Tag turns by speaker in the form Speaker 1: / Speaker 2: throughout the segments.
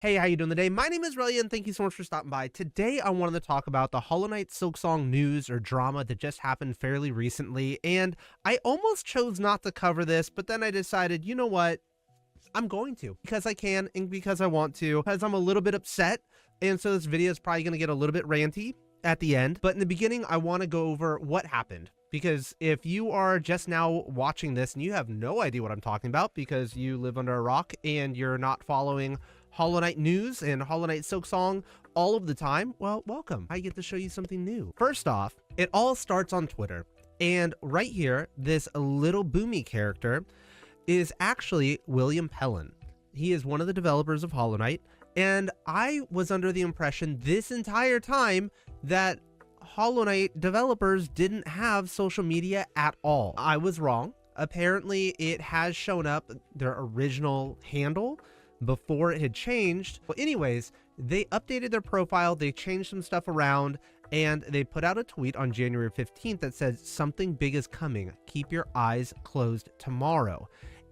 Speaker 1: Hey, how you doing today? My name is Relyea, and thank you so much for stopping by. Today, I wanted to talk about the Hollow Knight Silksong news or drama that just happened fairly recently, and I almost chose not to cover this, but then I decided, you know what? I'm going to, because I can and because I want to, because I'm a little bit upset, and so this video is probably going to get a little bit ranty at the end. But in the beginning, I want to go over what happened, because if you are just now watching this and you have no idea what I'm talking about because you live under a rock and you're not following Hollow Knight news and Hollow Knight Silksong all of the time, well, welcome. I get to show you something new. First off, it all starts on Twitter, and right here, this little Boomy character is actually William Pellin. He is one of the developers of Hollow Knight, and I was under the impression this entire time that Hollow Knight developers didn't have social media at all. I was wrong. Apparently, it has shown up, their original handle, before it had changed. Well, anyways, they updated their profile, they changed some stuff around, and they put out a tweet on January 15th that said, "Something big is coming. Keep your eyes closed tomorrow."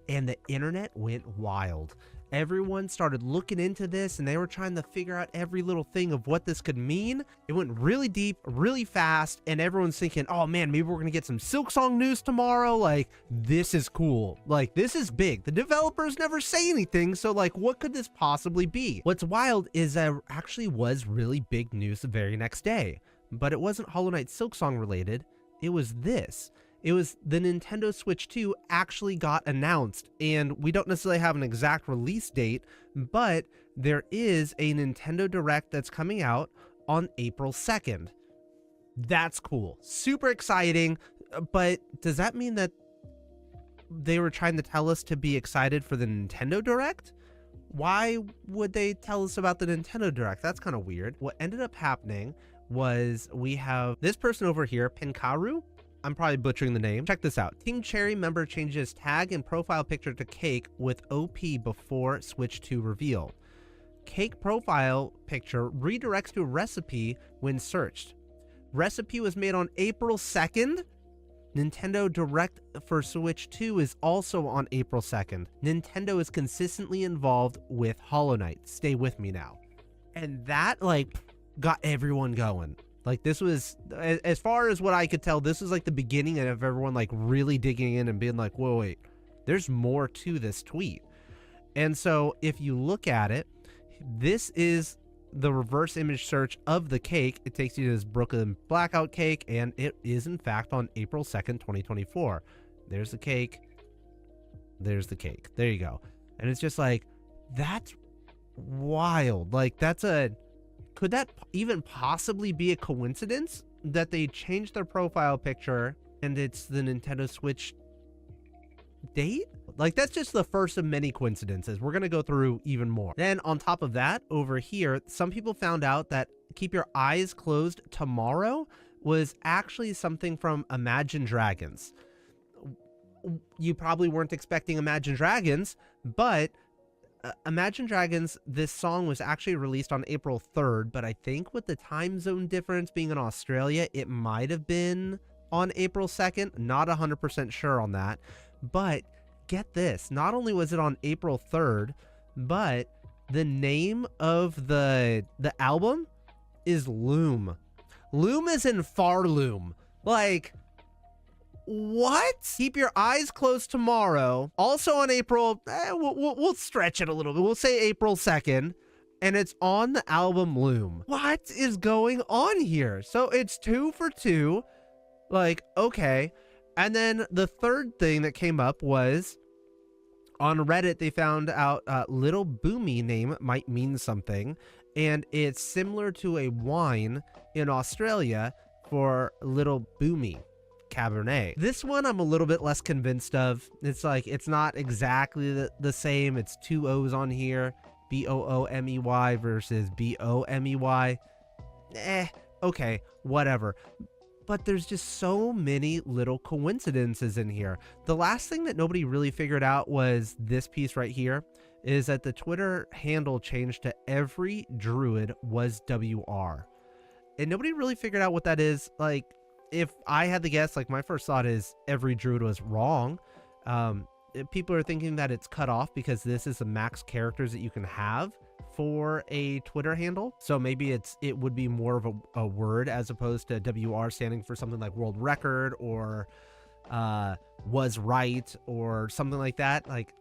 Speaker 1: And the internet went wild. Everyone started looking into this and they were trying to figure out every little thing of what this could mean. It went really deep, really fast, and everyone's thinking, oh man, maybe we're gonna get some Silksong news tomorrow. Like, this is cool. Like, this is big. The developers never say anything, so like, what could this possibly be? What's wild is that it actually was really big news the very next day, but it wasn't Hollow Knight Silksong related. It was this. It was the Nintendo Switch 2 actually got announced, and we don't necessarily have an exact release date, but there is a Nintendo Direct that's coming out on April 2nd. That's cool. Super exciting, but does that mean that they were trying to tell us to be excited for the Nintendo Direct? Why would they tell us about the Nintendo Direct? That's kind of weird. What ended up happening was we have this person over here, Pinkaru. I'm probably butchering the name. Check this out. Team Cherry member changes tag and profile picture to Cake with OP before Switch 2 reveal. Cake profile picture redirects to a recipe when searched. Recipe was made on April 2nd. Nintendo Direct for Switch 2 is also on April 2nd. Nintendo is consistently involved with Hollow Knight. Stay with me now. And that, like, got everyone going. Like, this was, as far as what I could tell, this was like the beginning of everyone like really digging in and being like, whoa, wait, there's more to this tweet. And so if you look at it, this is the reverse image search of the cake. It takes you to this Brooklyn Blackout cake, and it is in fact on April 2nd, 2024. There's the cake. There's the cake. There you go. And it's just like, that's wild. Like, that's a... Could that even possibly be a coincidence that they changed their profile picture and it's the Nintendo Switch date? Like, that's just the first of many coincidences. We're going to go through even more. Then on top of that, over here, some people found out that keep your eyes closed tomorrow was actually something from Imagine Dragons. You probably weren't expecting Imagine Dragons, but Imagine Dragons, this song was actually released on April 3rd, but I think with the time zone difference being in Australia, it might have been on April 2nd. Not 100% sure on that. But get this, not only was it on April 3rd, but the name of the album is Loom. Loom is in Farloom. Like, what? Keep your eyes closed tomorrow. Also on April, we'll stretch it a little bit. We'll say April 2nd, and it's on the album Loom. What is going on here? So it's 2 for 2. Like, okay. And then the third thing that came up was on Reddit, they found out Little Boomy name might mean something, and it's similar to a wine in Australia for Little Boomy Cabernet. This one I'm a little bit less convinced of. It's like, it's not exactly the same. It's 2 O's on here, B-O-O-M-E-Y versus B-O-M-E-Y. Okay, whatever. But there's just so many little coincidences in here. The last thing that nobody really figured out was this piece right here, is that the Twitter handle changed to every druid was WR. And nobody really figured out what that is. Like, if I had to guess, like, my first thought is every druid was wrong. People are thinking that it's cut off because this is the max characters that you can have for a Twitter handle. So maybe it would be more of a word as opposed to WR standing for something like world record or was right or something like that. Like,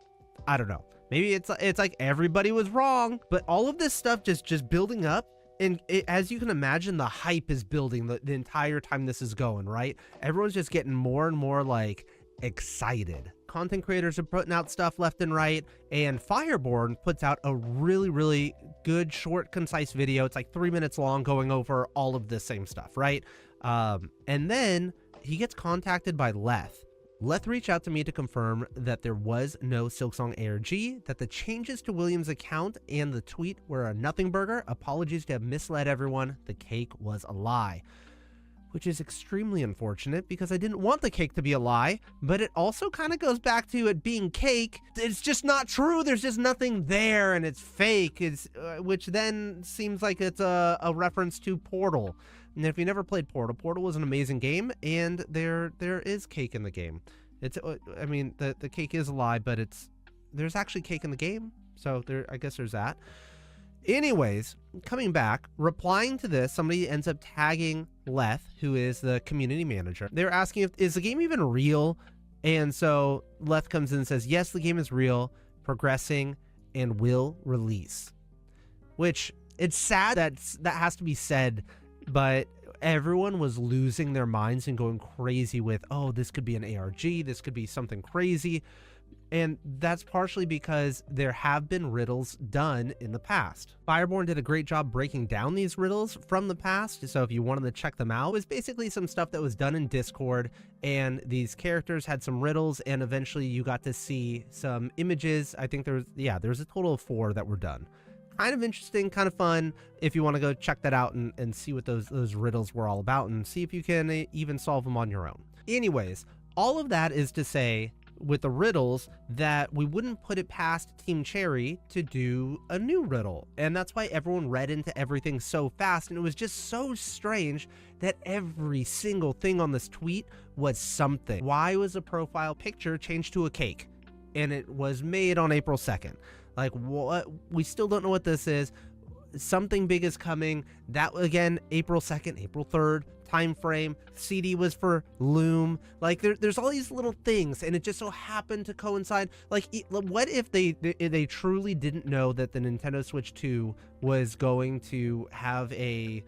Speaker 1: I don't know. Maybe it's like everybody was wrong, but all of this stuff just building up. And as you can imagine, the hype is building the entire time this is going, right? Everyone's just getting more and more like excited. Content creators are putting out stuff left and right, and Fireborn puts out a really, really good, short, concise video. It's like 3 minutes long going over all of this same stuff, right? And then he gets contacted by Leth. Leth reached out to me to confirm that there was no Silksong ARG, that the changes to Williams' account and the tweet were a nothing burger. Apologies to have misled everyone. The cake was a lie. Which is extremely unfortunate because I didn't want the cake to be a lie, but it also kind of goes back to it being cake. It's just not true. There's just nothing there and it's fake, which then seems like it's a reference to Portal. And if you never played Portal, Portal was an amazing game, and there is cake in the game. I mean, the cake is a lie, but there's actually cake in the game, so I guess there's that. Anyways, coming back, replying to this, somebody ends up tagging Leth, who is the community manager. They're asking is the game even real? And so Leth comes in and says, yes, the game is real, progressing, and will release. Which, it's sad that has to be said, but everyone was losing their minds and going crazy with, oh, this could be an ARG, this could be something crazy. And that's partially because there have been riddles done in the past. Fireborn did a great job breaking down these riddles from the past, so if you wanted to check them out, it was basically some stuff that was done in Discord, and these characters had some riddles, and eventually you got to see some images. I think there was a total of 4 that were done. Kind of interesting, kind of fun, if you want to go check that out and see what those riddles were all about and see if you can even solve them on your own. Anyways, all of that is to say, with the riddles, that we wouldn't put it past Team Cherry to do a new riddle. And that's why everyone read into everything so fast, and it was just so strange that every single thing on this tweet was something. Why was a profile picture changed to a cake? And it was made on April 2nd. Like, what? We still don't know what this is. Something big is coming. That, again, April 2nd, April 3rd, time frame. CD was for Loom. Like, there's all these little things, and it just so happened to coincide. Like, what if they truly didn't know that the Nintendo Switch 2 was going to have a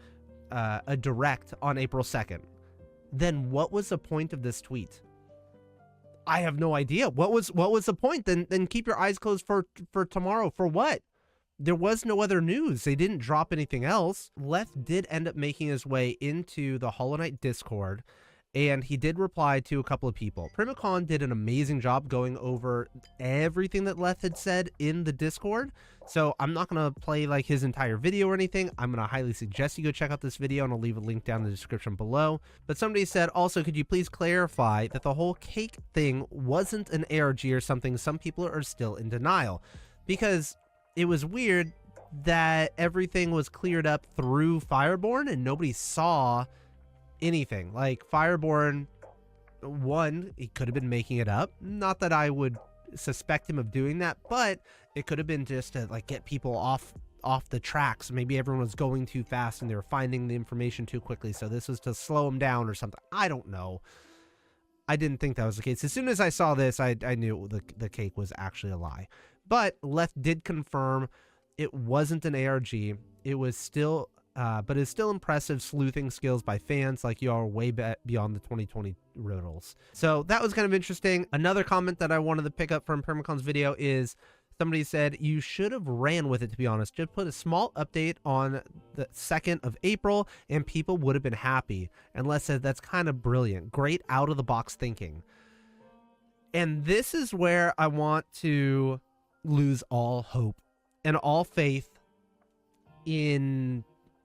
Speaker 1: direct on April 2nd? Then what was the point of this tweet? I have no idea. What was the point? Then keep your eyes closed for tomorrow. For what? There was no other news. They didn't drop anything else. Leth did end up making his way into the Hollow Knight Discord, and he did reply to a couple of people. Primacon did an amazing job going over everything that Leth had said in the Discord, so I'm not going to play like his entire video or anything. I'm going to highly suggest you go check out this video, and I'll leave a link down in the description below. But somebody said, also, could you please clarify that the whole cake thing wasn't an ARG or something? Some people are still in denial, because it was weird that everything was cleared up through Fireborn and nobody saw anything. Like, Fireborn, one, he could have been making it up. Not that I would suspect him of doing that, but it could have been just to like get people off the tracks. Maybe everyone was going too fast and they were finding the information too quickly, so this was to slow them down or something. I don't know. I didn't think that was the case. As soon as I saw this, I knew the cake was actually a lie. But Leth did confirm it wasn't an ARG. It was still, but it's still impressive sleuthing skills by fans like you are way beyond the 2020 riddles. So that was kind of interesting. Another comment that I wanted to pick up from Primacon's video is somebody said, you should have ran with it, to be honest. Just put a small update on the 2nd of April and people would have been happy. And Les said, that's kind of brilliant. Great out-of-the-box thinking. And this is where I want to lose all hope and all faith in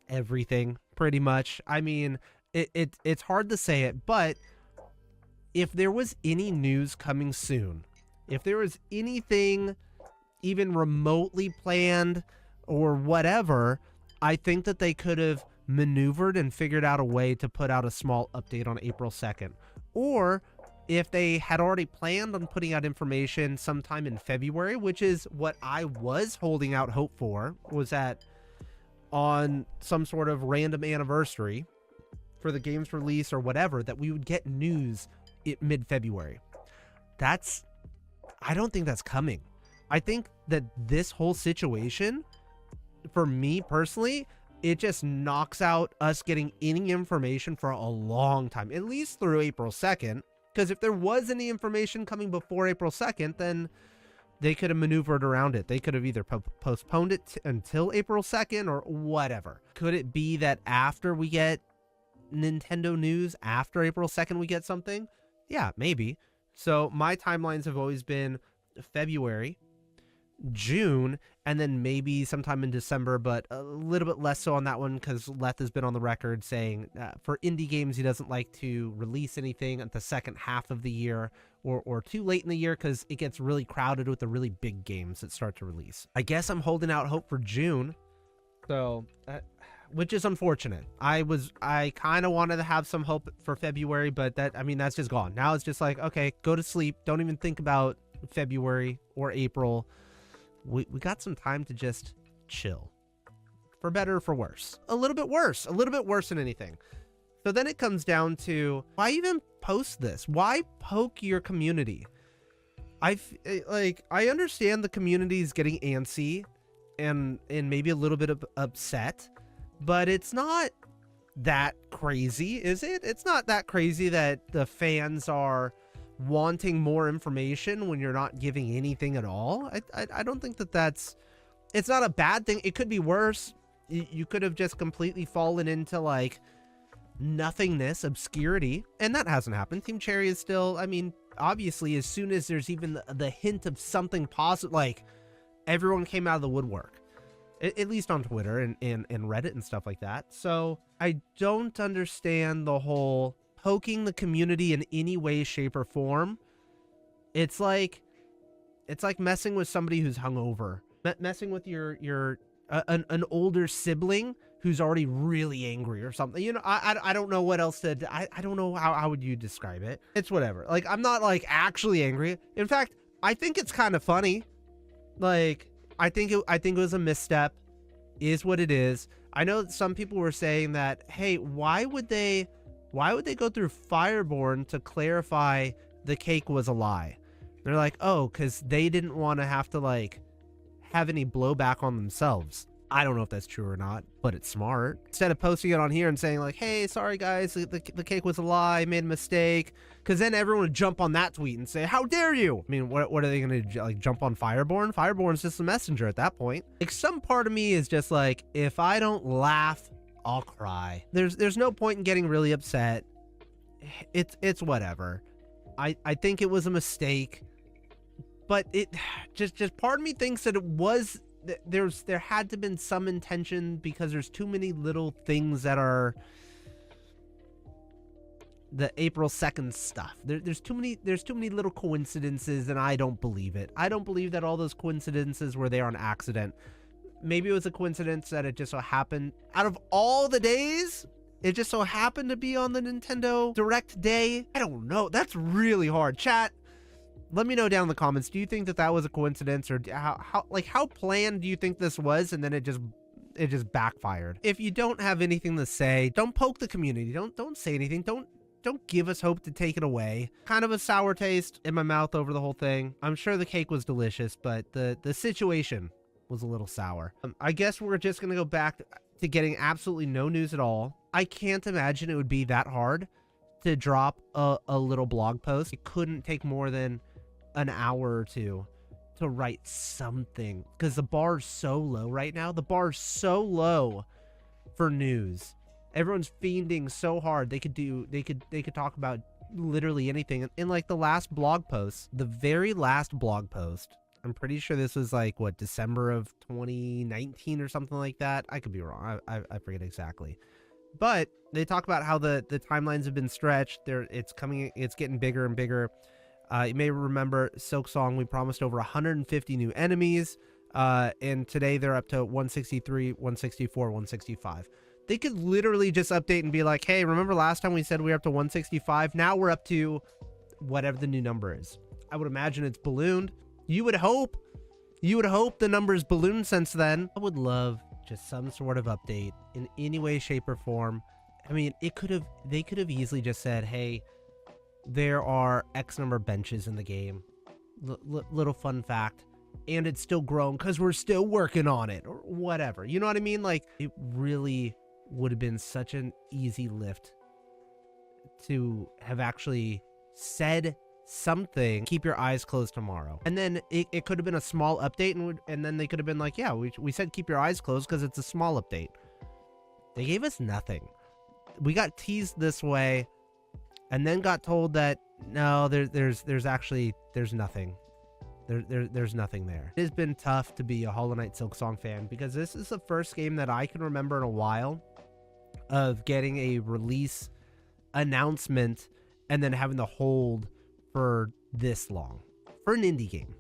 Speaker 1: everything, pretty much. I mean, it's hard to say it, but if there was any news coming soon, if there was anything even remotely planned or whatever, I think that they could have maneuvered and figured out a way to put out a small update on April 2nd. Or if they had already planned on putting out information sometime in February, which is what I was holding out hope for, was that on some sort of random anniversary for the game's release or whatever, that we would get news mid-February. I don't think that's coming. I think that this whole situation, for me personally, it just knocks out us getting any information for a long time, at least through April 2nd. Because if there was any information coming before April 2nd, then they could have maneuvered around it. They could have either postponed it until April 2nd or whatever. Could it be that after we get Nintendo news, after April 2nd, we get something? Yeah, maybe. So my timelines have always been February, June, and then maybe sometime in December, but a little bit less so on that one because Leth has been on the record saying for indie games, he doesn't like to release anything at the second half of the year or too late in the year because it gets really crowded with the really big games that start to release. I guess I'm holding out hope for June, so which is unfortunate. I kind of wanted to have some hope for February, but that's just gone. Now it's just like, okay, go to sleep. Don't even think about February or April. We got some time to just chill, for better or for worse. A little bit worse than anything. So then it comes down to, why even post this? Why poke your community? I understand the community is getting antsy and maybe a little bit upset, but it's not that crazy, is it? It's not that crazy that the fans are wanting more information when you're not giving anything at all. I don't think it's not a bad thing. It could be worse. You could have just completely fallen into like nothingness, obscurity, and that hasn't happened. Team Cherry is still, obviously as soon as there's even the hint of something positive, like everyone came out of the woodwork, at least on Twitter and Reddit and stuff like that. So I don't understand the whole poking the community in any way, shape, or form. It's like messing with somebody who's hungover, messing with an older sibling who's already really angry or something. I don't know what else to. I don't know how would you describe it. It's whatever. Like, I'm not like actually angry. In fact, I think it's kind of funny. Like, I think it was a misstep, is what it is. I know that some people were saying that, hey, why would they go through Fireborn to clarify the cake was a lie? They're like, oh, because they didn't want to have to like have any blowback on themselves. I don't know if that's true or not, but it's smart. Instead of posting it on here and saying like, hey, sorry guys, the cake was a lie, made a mistake, because then everyone would jump on that tweet and say, how dare you? What are they going to like jump on Fireborn? Fireborn's just a messenger at that point. Like, some part of me is just like, if I don't laugh, I'll cry. There's no point in getting really upset. It's whatever. I think it was a mistake, but it just part of me thinks that it was, there had to have been some intention, because there's too many little things that are the April 2nd stuff. There's too many little coincidences, and I don't believe it. I don't believe that all those coincidences were there on accident. Maybe it was a coincidence that it just so happened, out of all the days, it just so happened to be on the Nintendo Direct day. I don't know. That's really hard. Chat, let me know down in the comments. Do you think that was a coincidence, or how planned do you think this was, and then it just backfired? If you don't have anything to say, don't poke the community. Don't say anything. Don't give us hope to take it away. Kind of a sour taste in my mouth over the whole thing. I'm sure the cake was delicious, but the situation was a little sour. I guess we're just gonna go back to getting absolutely no news at all. I can't imagine it would be that hard to drop a little blog post. It couldn't take more than an hour or two to write something, because the bar's so low right now. The bar's so low for news. Everyone's fiending so hard. They could talk about literally anything. In like the last blog post, the very last blog post, I'm pretty sure this was like, what, December of 2019 or something like that. I could be wrong. I forget exactly. But they talk about how the timelines have been stretched. It's getting bigger and bigger. You may remember Silksong, we promised over 150 new enemies. And today they're up to 163, 164, 165. They could literally just update and be like, hey, remember last time we said we were up to 165? Now we're up to whatever the new number is. I would imagine it's ballooned. You would hope the number's ballooned since then. I would love just some sort of update in any way, shape, or form. I mean, they could have easily just said, hey, there are X number of benches in the game. Little fun fact. And it's still grown because we're still working on it, or whatever. You know what I mean? Like, it really would have been such an easy lift to have actually said something. Keep your eyes closed tomorrow. And then it could have been a small update, and then they could have been like, yeah, we said keep your eyes closed because it's a small update. They gave us nothing. We got teased this way, and then got told that no, there's nothing. There's nothing there. It has been tough to be a Hollow Knight Silksong fan because this is the first game that I can remember in a while of getting a release announcement and then having to hold for this long for an indie game.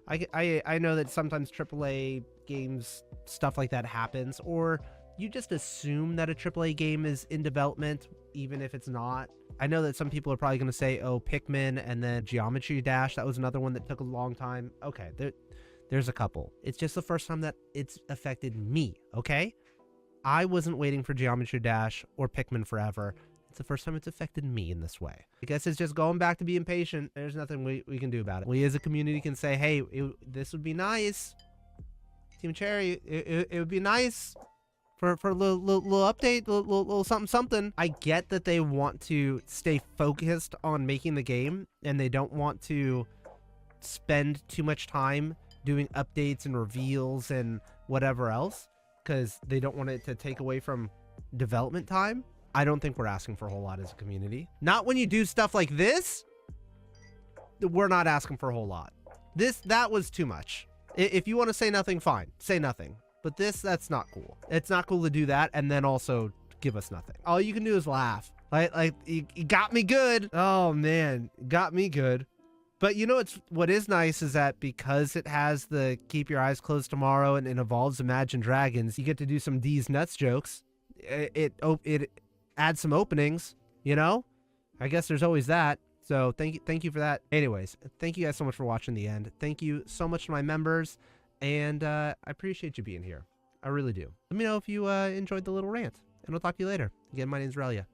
Speaker 1: I know that sometimes AAA games, stuff like that happens, or you just assume that a AAA game is in development even if it's not. I know that some people are probably going to say, oh, Pikmin and then Geometry Dash, that was another one that took a long time. Okay, there's a couple. It's just the first time that it's affected me, okay? I wasn't waiting for Geometry Dash or Pikmin forever. It's the first time it's affected me in this way. I guess it's just going back to being patient. There's nothing we can do about it. We as a community can say, hey, this would be nice. Team Cherry, it would be nice for a little update, little something. I get that they want to stay focused on making the game, and they don't want to spend too much time doing updates and reveals and whatever else, because they don't want it to take away from development time. I don't think we're asking for a whole lot as a community. Not when you do stuff like this. We're not asking for a whole lot. That was too much. If you want to say nothing, fine. Say nothing. But that's not cool. It's not cool to do that and then also give us nothing. All you can do is laugh. Like you got me good. Oh man, got me good. But you know what is nice is that because it has the keep your eyes closed tomorrow and it involves Imagine Dragons, you get to do some D's nuts jokes. It adds some openings, you know? I guess there's always that. So thank you for that. Anyways, thank you guys so much for watching the end. Thank you so much to my members. And I appreciate you being here. I really do. Let me know if you enjoyed the little rant. And I'll talk to you later. Again, my name's Relyea.